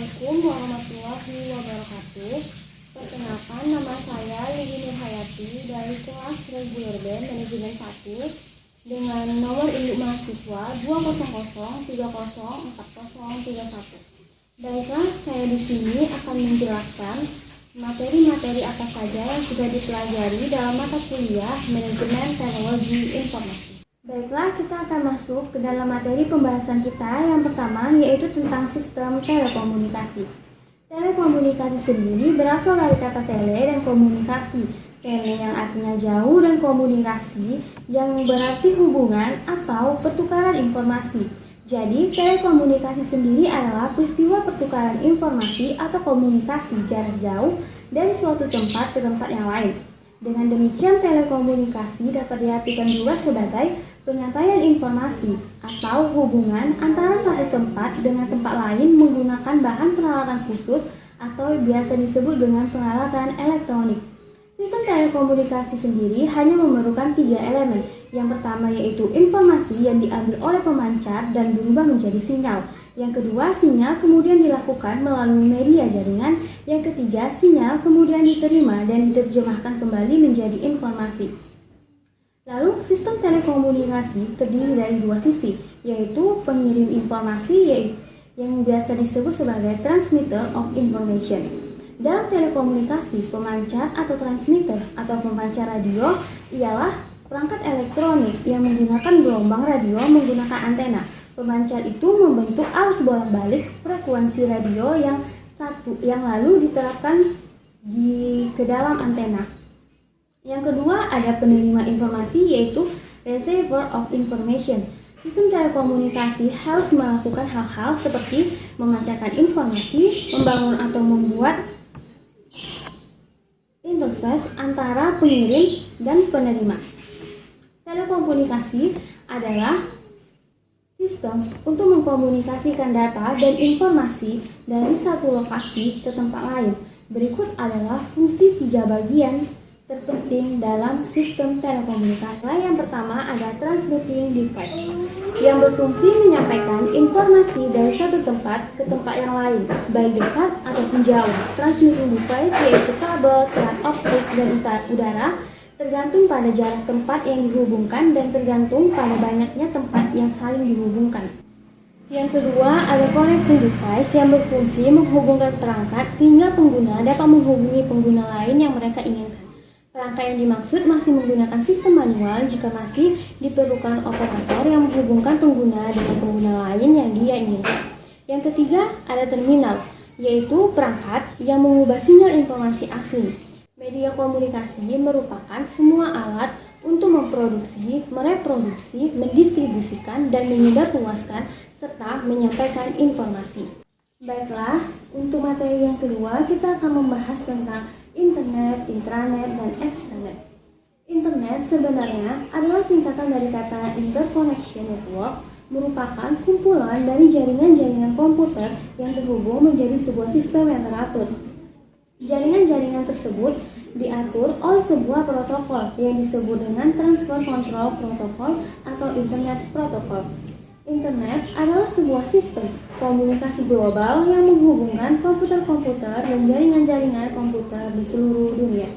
Assalamualaikum warahmatullahi wabarakatuh. Perkenalkan, nama saya Lili Nurhayati dari kelas reguler B Manajemen 1 dengan nomor induk mahasiswa 200304031. Baiklah, saya di sini akan menjelaskan materi-materi apa saja yang sudah dipelajari dalam mata kuliah Manajemen Teknologi Informasi. Baiklah, kita akan masuk ke dalam materi pembahasan kita yang pertama, yaitu tentang sistem telekomunikasi. Telekomunikasi sendiri berasal dari kata tele dan komunikasi. Tele yang artinya jauh dan komunikasi yang berarti hubungan atau pertukaran informasi. Jadi, telekomunikasi sendiri adalah peristiwa pertukaran informasi atau komunikasi jarak jauh dari suatu tempat ke tempat yang lain. Dengan demikian, telekomunikasi dapat diartikan juga sebagai penyampaian informasi atau hubungan antara satu tempat dengan tempat lain menggunakan bahan peralatan khusus atau biasa disebut dengan peralatan elektronik. Sistem telekomunikasi sendiri hanya memerlukan 3 elemen. Yang pertama yaitu informasi yang diambil oleh pemancar dan berubah menjadi sinyal. Yang kedua, sinyal kemudian dilakukan melalui media jaringan. Yang ketiga, sinyal kemudian diterima dan diterjemahkan kembali menjadi informasi. Lalu, sistem telekomunikasi terdiri dari 2 sisi, yaitu pengirim informasi yang biasa disebut sebagai transmitter of information. Dalam telekomunikasi, pemancar atau transmitter atau pemancar radio ialah perangkat elektronik yang menggunakan gelombang radio menggunakan antena. Pemancar itu membentuk arus bolak-balik frekuensi radio yang lalu diterapkan ke dalam antena. Yang kedua, ada penerima informasi yaitu receiver of information. Sistem telekomunikasi harus melakukan hal-hal seperti memancarkan informasi, membangun atau membuat interface antara pengirim dan penerima. Telekomunikasi adalah sistem untuk mengkomunikasikan data dan informasi dari satu lokasi ke tempat lain. Berikut adalah fungsi 3 bagian terpenting dalam sistem telekomunikasi. Yang pertama ada transmitting device yang berfungsi menyampaikan informasi dari satu tempat ke tempat yang lain, baik dekat ataupun jauh. Transmitting device yaitu kabel, serat optik, dan udara, tergantung pada jarak tempat yang dihubungkan dan tergantung pada banyaknya tempat yang saling dihubungkan. Yang kedua, ada connecting device yang berfungsi menghubungkan perangkat sehingga pengguna dapat menghubungi pengguna lain yang mereka inginkan. Perangkat yang dimaksud masih menggunakan sistem manual jika masih diperlukan operator yang menghubungkan pengguna dengan pengguna lain yang dia inginkan. Yang ketiga, ada terminal, yaitu perangkat yang mengubah sinyal informasi asli. Media komunikasi merupakan semua alat untuk memproduksi, mereproduksi, mendistribusikan, dan menyebarluaskan serta menyampaikan informasi. Baiklah, untuk materi yang kedua kita akan membahas tentang internet, intranet, dan extranet. Internet sebenarnya adalah singkatan dari kata interconnection network, merupakan kumpulan dari jaringan-jaringan komputer yang terhubung menjadi sebuah sistem yang teratur. Jaringan-jaringan tersebut diatur oleh sebuah protokol yang disebut dengan Transfer Control Protocol atau Internet Protocol. Internet adalah sebuah sistem komunikasi global yang menghubungkan komputer-komputer dan jaringan-jaringan komputer di seluruh dunia.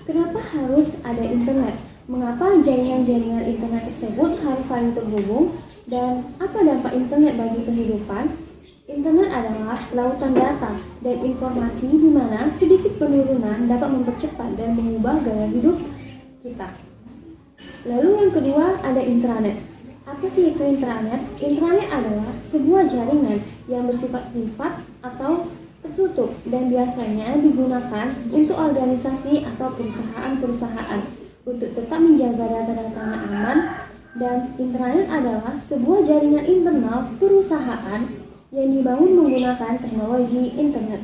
Kenapa harus ada internet? Mengapa jaringan-jaringan internet tersebut harus saling terhubung? Dan apa dampak internet bagi kehidupan? Internet adalah lautan data dan informasi di mana sedikit penurunan dapat mempercepat dan mengubah gaya hidup kita. Lalu yang kedua ada intranet. Apa sih itu intranet? Intranet adalah sebuah jaringan yang bersifat privat atau tertutup dan biasanya digunakan untuk organisasi atau perusahaan-perusahaan untuk tetap menjaga data-datanya aman. Dan intranet adalah sebuah jaringan internal perusahaan yang dibangun menggunakan teknologi internet.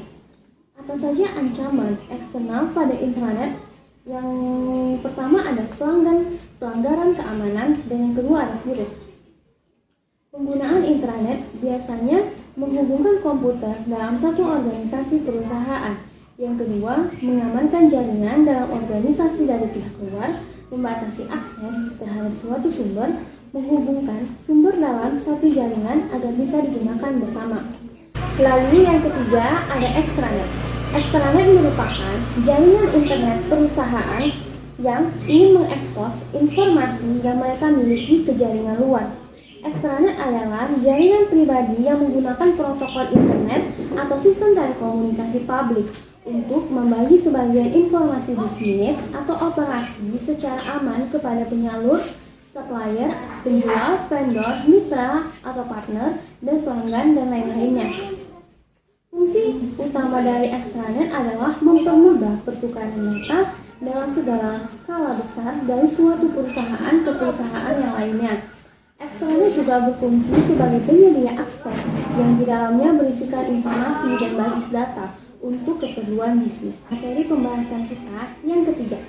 Apa saja ancaman eksternal pada intranet? Yang pertama ada pelanggaran keamanan, dan yang kedua ada virus. Penggunaan intranet biasanya menghubungkan komputer dalam satu organisasi perusahaan. Yang kedua, mengamankan jaringan dalam organisasi dari pihak luar, membatasi akses terhadap suatu sumber, menghubungkan sumber dalam suatu jaringan agar bisa digunakan bersama. Lalu yang ketiga ada extranet. Extranet merupakan jaringan internet perusahaan yang ingin mengekspos informasi yang mereka miliki ke jaringan luar. Extranet adalah jaringan pribadi yang menggunakan protokol internet atau sistem telekomunikasi publik untuk membagi sebagian informasi bisnis atau operasi secara aman kepada penyalur, supplier, penjual, vendor, mitra atau partner, dan pelanggan dan lain-lainnya. Fungsi utama dari extranet adalah mempermudah pertukaran data dalam segala skala besar dari suatu perusahaan ke perusahaan yang lainnya. Extranet juga berfungsi sebagai penyedia akses yang di dalamnya berisikan informasi dan basis data untuk keperluan bisnis. Materi pembahasan kita yang ketiga,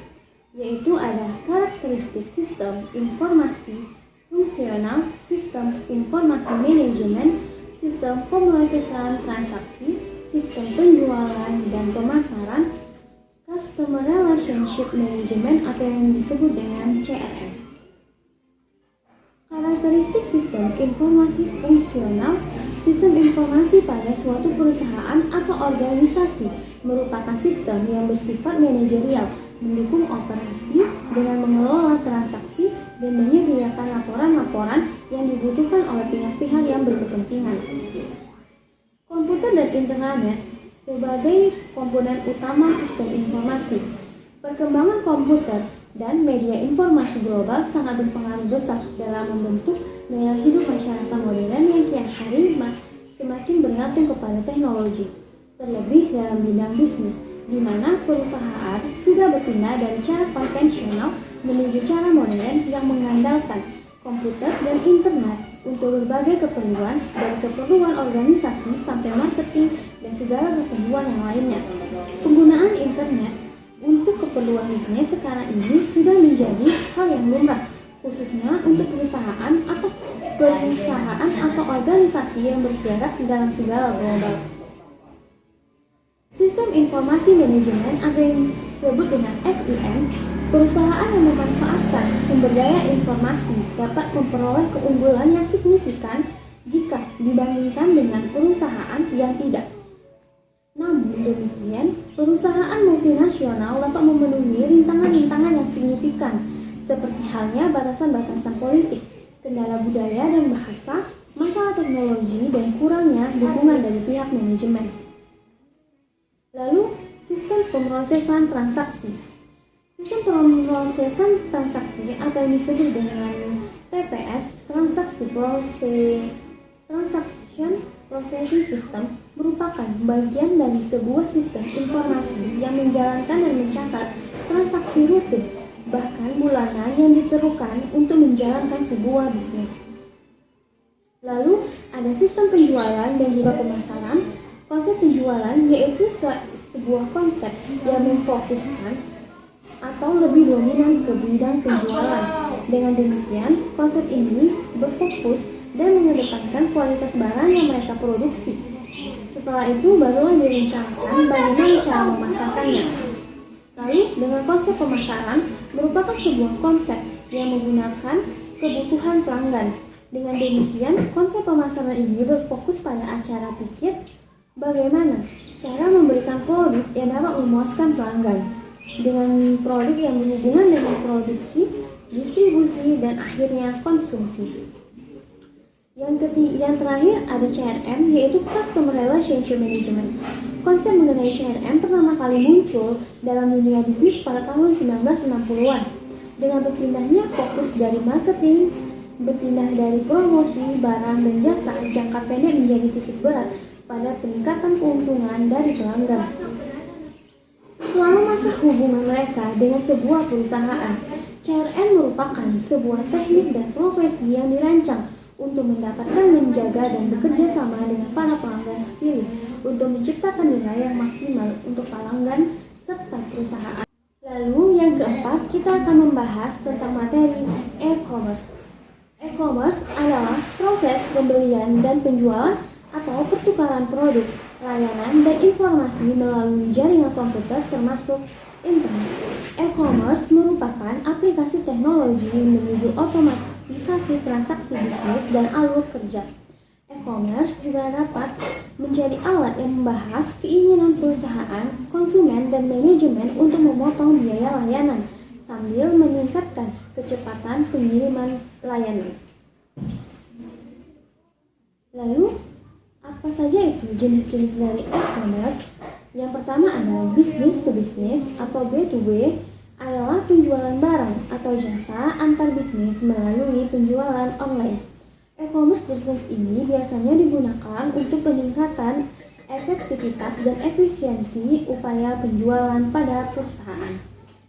yaitu ada karakteristik sistem informasi fungsional, sistem informasi manajemen, sistem pemrosesan transaksi, sistem penjualan dan pemasaran, Customer Relationship Management atau yang disebut dengan CRM. Karakteristik sistem informasi fungsional. Sistem informasi pada suatu perusahaan atau organisasi merupakan sistem yang bersifat manajerial, mendukung operasi dengan mengelola transaksi dan menyediakan laporan-laporan yang dibutuhkan oleh pihak-pihak yang berkepentingan. Komputer dan internet sebagai komponen utama sistem informasi. Perkembangan komputer dan media informasi global sangat berpengaruh besar dalam membentuk gaya hidup masyarakat modern yang kian hari semakin bergantung kepada teknologi, terlebih dalam bidang bisnis, di mana perusahaan sudah berpindah dari cara konvensional menuju cara modern yang mengandalkan komputer dan internet untuk berbagai keperluan, dari keperluan organisasi sampai marketing dan segala keperluan yang lainnya. Penggunaan internet untuk keperluan bisnis sekarang ini sudah menjadi hal yang lumrah, khususnya untuk perusahaan atau organisasi yang bergerak dalam segala global. Sistem informasi manajemen atau yang disebut dengan SIM, perusahaan yang memanfaatkan sumber daya informasi dapat memperoleh keunggulan yang signifikan jika dibandingkan dengan perusahaan yang tidak. Namun demikian, perusahaan multinasional dapat memenuhi rintangan-rintangan yang signifikan, seperti halnya batasan-batasan politik, kendala budaya dan bahasa, masalah teknologi, dan kurangnya dukungan dari pihak manajemen. Lalu, sistem pemrosesan transaksi. Sistem pemrosesan transaksi atau yang disebut dengan TPS, Transaction Processing System, merupakan bagian dari sebuah sistem informasi yang menjalankan dan mencatat transaksi rutin, bahkan bulanan yang diperlukan untuk menjalankan sebuah bisnis. Lalu, ada sistem penjualan dan juga pemasaran. Konsep penjualan yaitu sebuah konsep yang memfokuskan atau lebih dominan ke bidang penjualan. Dengan demikian, konsep ini berfokus dan mengedepankan kualitas barang yang mereka produksi. Setelah itu barulah direncanakan bagaimana cara memasarkannya. Lalu, dengan konsep pemasaran merupakan sebuah konsep yang menggunakan kebutuhan pelanggan. Dengan demikian, konsep pemasaran ini berfokus pada acara pikir bagaimana cara memberikan produk yang dapat memuaskan pelanggan dengan produk yang berhubungan dengan produksi, distribusi, dan akhirnya konsumsi. Yang terakhir ada CRM, yaitu Customer Relationship Management. Konsep mengenai CRM pertama kali muncul dalam dunia bisnis pada tahun 1960-an. Dengan berpindahnya fokus dari marketing, berpindah dari promosi barang dan jasa jangka pendek menjadi titik berat pada peningkatan keuntungan dari pelanggan. Selama masa hubungan mereka dengan sebuah perusahaan, CRM merupakan sebuah teknik dan profesi yang dirancang untuk mendapatkan, menjaga, dan bekerja sama dengan para pelanggan terpilih untuk menciptakan nilai yang maksimal untuk pelanggan serta perusahaan. Lalu yang keempat, kita akan membahas tentang materi e-commerce. E-commerce adalah proses pembelian dan penjualan atau pertukaran produk, layanan, dan informasi melalui jaringan komputer termasuk internet. E-commerce merupakan aplikasi teknologi menuju otomatisasi transaksi bisnis dan alur kerja. E-commerce juga dapat menjadi alat yang membahas keinginan perusahaan, konsumen, dan manajemen untuk memotong biaya layanan sambil meningkatkan kecepatan pengiriman layanan. Lalu, apa saja itu jenis-jenis dari e-commerce? Yang pertama adalah business to business atau B2B, adalah penjualan barang atau jasa antar bisnis melalui penjualan online. E-commerce jenis ini biasanya digunakan untuk peningkatan efektivitas dan efisiensi upaya penjualan pada perusahaan.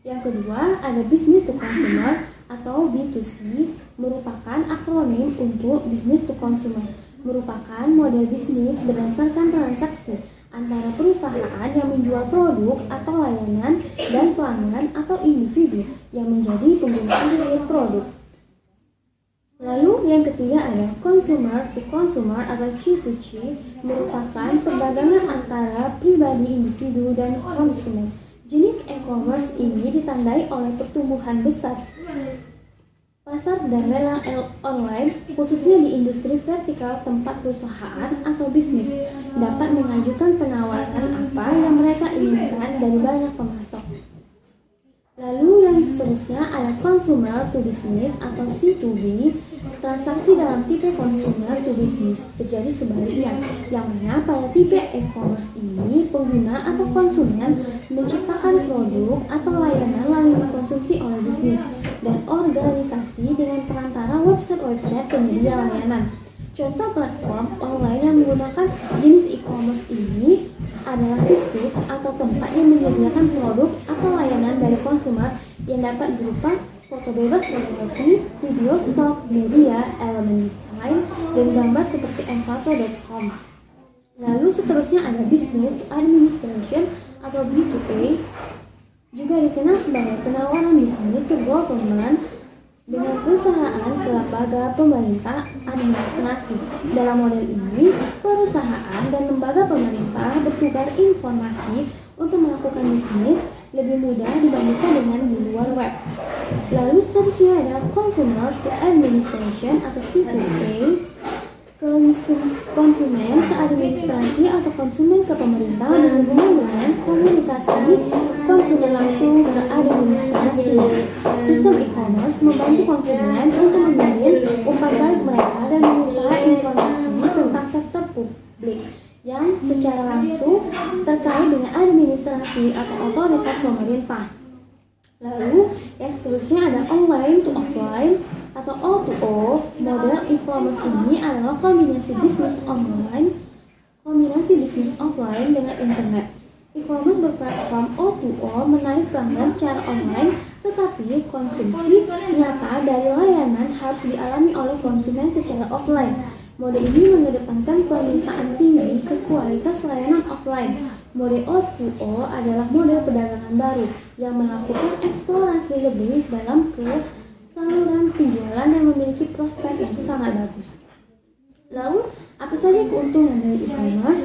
Yang kedua ada business to consumer atau B2C, merupakan akronim untuk business to consumer, merupakan model bisnis berdasarkan transaksi antara perusahaan yang menjual produk atau layanan dan pelanggan atau individu yang menjadi pengguna akhir produk. Lalu yang ketiga ada consumer to consumer atau C2C, merupakan perdagangan antara pribadi individu dan konsumen. Jenis e-commerce ini ditandai oleh pertumbuhan besar pasar dan lelang online, khususnya di industri vertikal tempat perusahaan atau bisnis dapat mengajukan penawaran apa yang mereka inginkan dari banyak pemasok. Lalu yang seterusnya ada consumer to business atau C2B. Transaksi dalam tipe consumer to business terjadi sebaliknya, yang mana pada tipe e-commerce ini pengguna atau konsumen menciptakan produk atau layanan lalu dikonsumsi oleh bisnis dan organisasi dengan perantara website penyedia layanan. Contoh platform online yang menggunakan jenis e-commerce ini adalah situs atau tempat yang menyediakan produk atau layanan dari konsumer yang dapat berupa foto bebas fotografi, video stok, media, elemen desain, dan gambar seperti envato.com. Lalu seterusnya ada business administration atau B2A, juga dikenal sebagai penawaran bisnis ke government dengan perusahaan ke lembaga pemerintah administrasi. Dalam model ini, perusahaan dan lembaga pemerintah bertukar informasi untuk melakukan bisnis lebih mudah dibandingkan dengan di luar web. Lalu seterusnya ada consumer to administration atau C2A, konsumen ke administrasi atau konsumen ke pemerintah berhubungan dengan komunikasi konsumen langsung ke administrasi. Sistem e-commerce membantu konsumen untuk memilih umpan balik mereka dan meminta informasi tentang sektor publik yang secara langsung terkait dengan administrasi atau otoritas pemerintah. Lalu yang seterusnya ada online to offline atau O2O. Model e-commerce ini adalah kombinasi bisnis offline dengan internet. E-commerce berplatform O2O menarik pelanggan secara online, tetapi konsumsi nyata dari layanan harus dialami oleh konsumen secara offline. Model ini mengedepankan permintaan tinggi ke kualitas layanan offline. Model O2O adalah model perdagangan baru yang melakukan eksplorasi lebih dalam ke saluran penjualan dan memiliki prospek yang sangat bagus. Lalu, apa saja keuntungan dari e-commerce?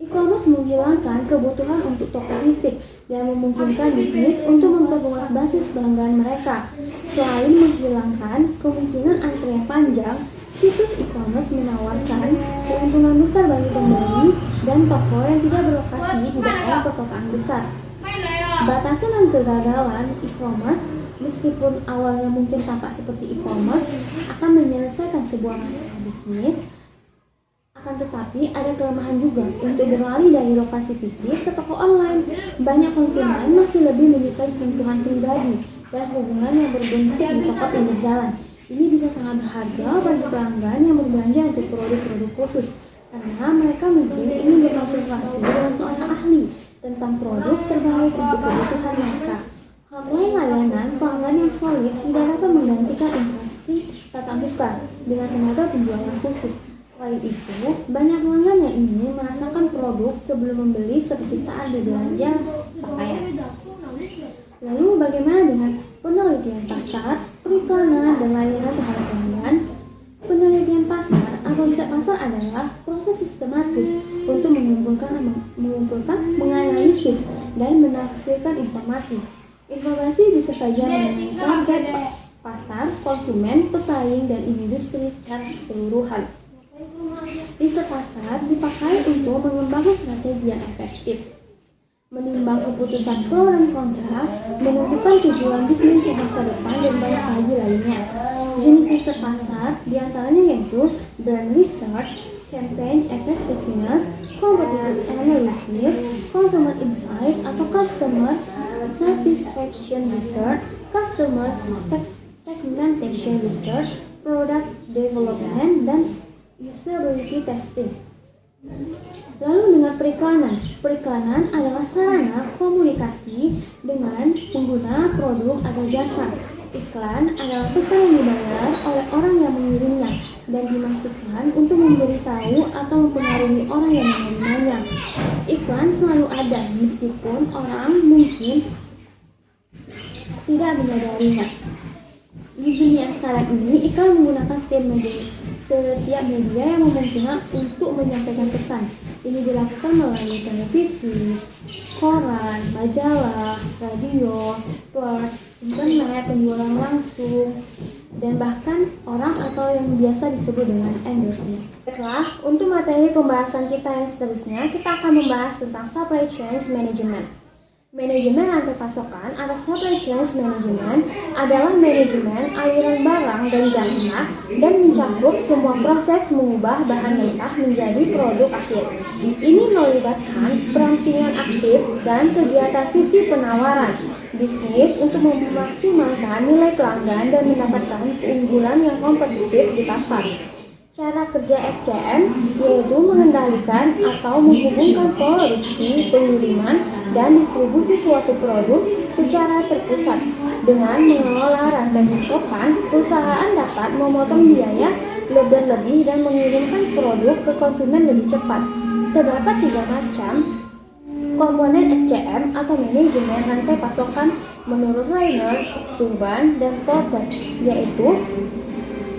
E-commerce menghilangkan kebutuhan untuk toko fisik dan memungkinkan bisnis untuk memperluas basis pelanggan mereka. Selain menghilangkan kemungkinan antrian panjang, situs e-commerce menawarkan keuntungan besar bagi pembeli dan toko yang tidak berlokasi di daerah perkotaan besar. Batasan dan kegagalan e-commerce, meskipun awalnya mungkin tampak seperti e-commerce akan menyelesaikan sebuah masalah bisnis, akan tetapi ada kelemahan juga untuk beralih dari lokasi fisik ke toko online. Banyak konsumen masih lebih menyukai sentuhan pribadi dan hubungan yang berbentuk di toko pinggir jalan. Ini bisa sangat berharga bagi pelanggan yang berbelanja untuk produk-produk khusus, karena mereka mungkin ingin berkonsultasi dengan seorang ahli tentang produk terbaru untuk kebutuhan mereka. Hotline layanan pelanggan yang solid tidak dapat menggantikan interaksi tatap muka dengan tenaga penjualan khusus. Selain itu, banyak pelanggan yang ingin merasakan produk sebelum membeli seperti saat berbelanja pakaian. Lalu bagaimana dengan penelitian pasar, periklanan, dan layanan terhadap pelanggan? Penelitian pasar atau riset pasar adalah proses sistematis untuk mengumpulkan, menganalisis, dan menafsirkan informasi. Informasi bisa saja mengenai target pasar, konsumen, pesaing, dan industri secara keseluruhan. Riset pasar dipakai untuk mengembangkan strategi yang efektif, menimbang keputusan pro dan kontra, menentukan tujuan bisnis di masa depan, dan banyak lagi lainnya. Jenis riset pasar diantaranya yaitu brand research, campaign effectiveness, competitive analysis, consumer insight atau customer satisfaction research, customer segmentation research, product development, dan usability testing. Lalu dengan periklanan. Periklanan adalah sarana komunikasi dengan pengguna produk atau jasa. Iklan adalah pesan yang dibayar oleh orang yang mengirimnya dan dimaksudkan untuk memberitahu atau mempengaruhi orang yang menerimanya. Iklan selalu ada meskipun orang mungkin tidak menyadarinya. Di dunia sekarang ini, iklan menggunakan setiap media yang memungkinkan untuk menyampaikan pesan. Ini dilakukan melalui televisi, koran, majalah, radio, pers, internet, penjualan langsung, dan bahkan orang atau yang biasa disebut dengan endorsement. Baiklah, untuk materi pembahasan kita yang seterusnya, kita akan membahas tentang supply chain management. Manajemen rantai pasokan atau supply chain management adalah manajemen aliran barang dan jasa dan mencakup semua proses mengubah bahan mentah menjadi produk akhir. Ini melibatkan perampingan aktif dan kegiatan sisi penawaran bisnis untuk memaksimalkan nilai pelanggan dan mendapatkan keunggulan yang kompetitif di pasar. Cara kerja SCM yaitu mengendalikan atau menghubungkan produksi, pengiriman, dan distribusi suatu produk secara terpusat. Dengan mengelola rantai pasokan, perusahaan dapat memotong biaya lebih dan mengirimkan produk ke konsumen lebih cepat. Terdapat 3 macam komponen SCM atau manajemen rantai pasokan menurut Rainer, Turban, dan Porter, yaitu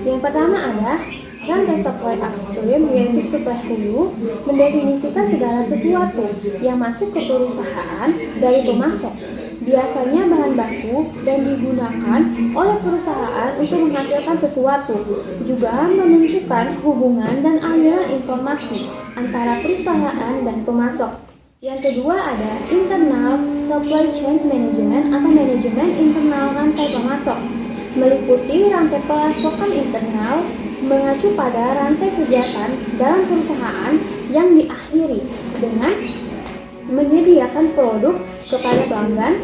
yang pertama ada rantai supply upstream, yaitu supply hulu, mendefinisikan segala sesuatu yang masuk ke perusahaan dari pemasok, biasanya bahan baku, dan digunakan oleh perusahaan untuk menghasilkan sesuatu. Juga menentukan hubungan dan aliran informasi antara perusahaan dan pemasok. Yang kedua ada internal supply chain management atau manajemen internal rantai pemasok, meliputi rantai pasokan internal, mengacu pada rantai kegiatan dalam perusahaan yang diakhiri dengan menyediakan produk kepada pelanggan.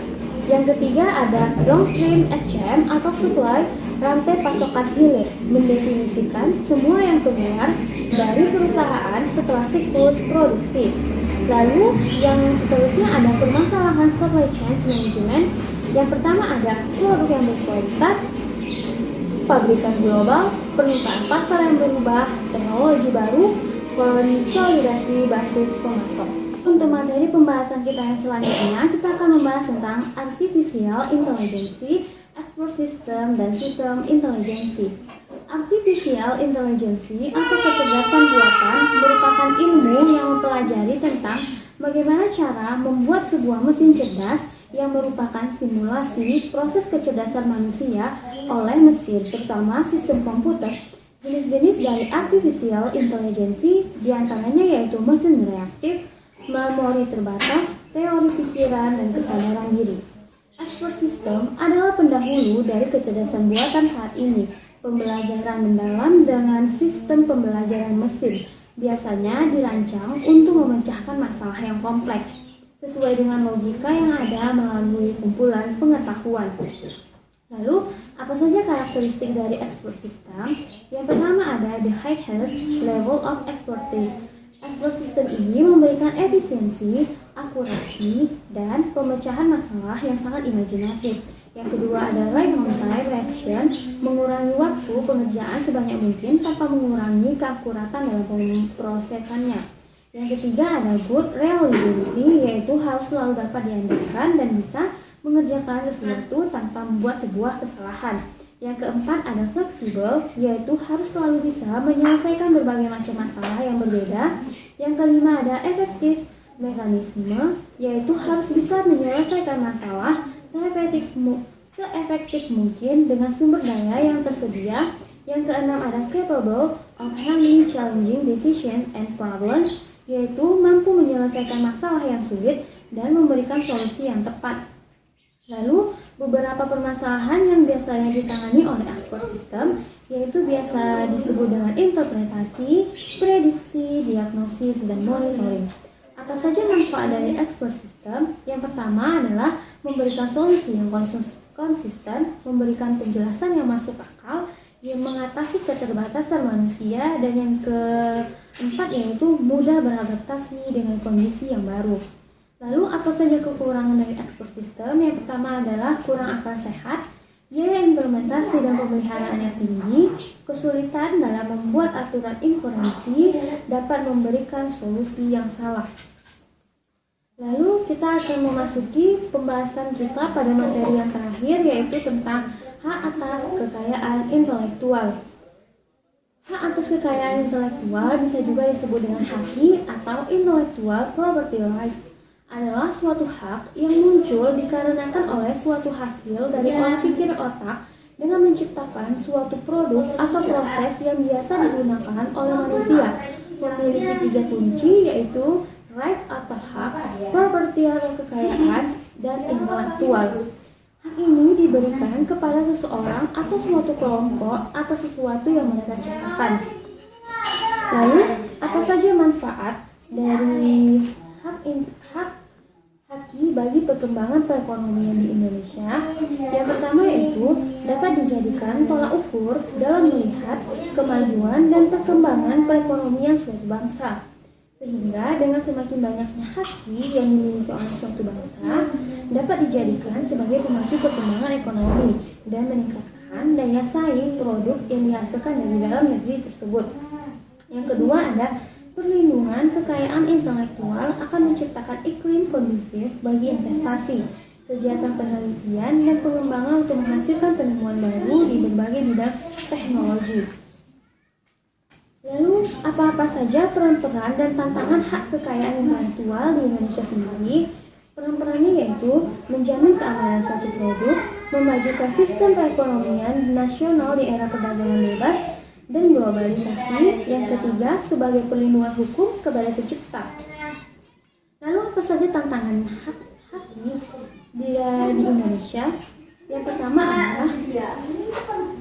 Yang ketiga ada downstream SCM atau supply rantai pasokan hilir, mendefinisikan semua yang keluar dari perusahaan setelah siklus produksi. Lalu yang seterusnya ada permasalahan supply chain management. Yang pertama ada produk yang berkualitas, pabrikan global, permintaan pasar yang berubah, teknologi baru, konsolidasi basis pemasok. Untuk materi pembahasan kita yang selanjutnya, kita akan membahas tentang artificial intelligence, expert system, dan sistem intelijensi. Artificial intelligence atau kecerdasan buatan merupakan ilmu yang mempelajari tentang bagaimana cara membuat sebuah mesin cerdas yang merupakan simulasi proses kecerdasan manusia oleh mesin, terutama sistem komputer. Jenis-jenis dari artificial intelligence diantaranya yaitu mesin reaktif, memori terbatas, teori pikiran, dan kesadaran diri. Expert system adalah pendahulu dari kecerdasan buatan saat ini, pembelajaran mendalam dengan sistem pembelajaran mesin, biasanya dirancang untuk memecahkan masalah yang kompleks sesuai dengan logika yang ada melalui kumpulan pengetahuan. Lalu, apa saja karakteristik dari expert system? Yang pertama ada the highest level of expertise. Expert system ini memberikan efisiensi, akurasi, dan pemecahan masalah yang sangat imajinatif. Yang kedua ada right on time reaction, mengurangi waktu pengerjaan sebanyak mungkin tanpa mengurangi keakuratan dalam pemrosesannya. Yang ketiga ada good reliability, yaitu harus selalu dapat diandalkan dan bisa mengerjakan sesuatu tanpa membuat sebuah kesalahan. Yang keempat ada fleksibel, yaitu harus selalu bisa menyelesaikan berbagai macam masalah yang berbeda. Yang kelima ada efektif mekanisme, yaitu harus bisa menyelesaikan masalah seefektif mungkin dengan sumber daya yang tersedia. Yang keenam ada capable of handling challenging decisions and problems, yaitu mampu menyelesaikan masalah yang sulit dan memberikan solusi yang tepat. Lalu, beberapa permasalahan yang biasanya ditangani oleh expert system yaitu biasa disebut dengan interpretasi, prediksi, diagnosis, dan monitoring. Apa saja manfaat dari expert system? Yang pertama adalah memberikan solusi yang konsisten, memberikan penjelasan yang masuk akal, yang mengatasi keterbatasan manusia, dan yang keempat yaitu mudah beradaptasi dengan kondisi yang baru. Lalu apa saja kekurangan dari expert system? Yang pertama adalah kurang akal sehat, biaya implementasi dan pemeliharaannya tinggi, kesulitan dalam membuat aturan informasi, dapat memberikan solusi yang salah. Lalu kita akan memasuki pembahasan kita pada materi yang terakhir, yaitu tentang hak atas kekayaan intelektual. Hak atas kekayaan intelektual bisa juga disebut dengan HAKI atau Intellectual Property Rights, adalah suatu hak yang muncul dikarenakan oleh suatu hasil dari olah pikir otak dengan menciptakan suatu produk atau proses yang biasa digunakan oleh manusia, memiliki 3 kunci yaitu right atau hak, property atau kekayaan, dan intelektual. Hak ini diberikan kepada seseorang atau suatu kelompok atas sesuatu yang mereka ciptakan. Lalu, apa saja manfaat dari HAKI bagi perkembangan perekonomian di Indonesia? Yang pertama yaitu dapat dijadikan tolak ukur dalam melihat kemajuan dan perkembangan perekonomian suatu bangsa. Sehingga dengan semakin banyaknya HAKI yang dimiliki oleh suatu bangsa dapat dijadikan sebagai pemacu perkembangan ekonomi dan meningkatkan daya saing produk yang dihasilkan dari dalam negeri tersebut. Yang kedua ada perlindungan kekayaan intelektual akan menciptakan iklim kondusif bagi investasi, kegiatan penelitian, dan pengembangan untuk menghasilkan penemuan baru di berbagai bidang teknologi. Lalu, apa-apa saja peran-peran dan tantangan hak kekayaan intelektual di Indonesia sendiri? Peran-perannya yaitu menjamin keamanan suatu produk, memajukan sistem perekonomian nasional di era perdagangan bebas, dan globalisasi. Yang ketiga, sebagai perlindungan hukum kepada pencipta. Lalu apa saja tantangan HAKI di Indonesia? Yang pertama adalah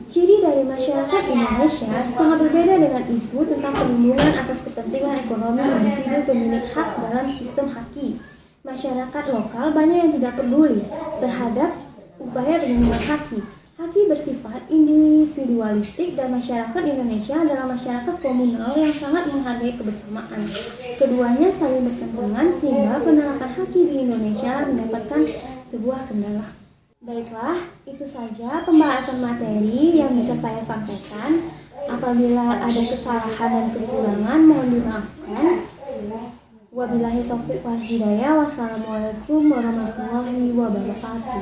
ciri dari masyarakat Indonesia sangat berbeda dengan isu tentang perlindungan atas kepentingan ekonomi individu pemilik hak dalam sistem HAKI. Masyarakat lokal banyak yang tidak peduli terhadap upaya perlindungan HAKI. HAKI bersifat individualistik dan masyarakat Indonesia adalah masyarakat komunal yang sangat menghargai kebersamaan. Keduanya saling bertentangan sehingga penerapan HAKI di Indonesia mendapatkan sebuah kendala. Baiklah, itu saja pembahasan materi yang bisa saya sampaikan. Apabila ada kesalahan dan kekurangan, mohon dimaafkan. Wabillahi taufiq wal hidayah. Wassalamualaikum warahmatullahi wabarakatuh.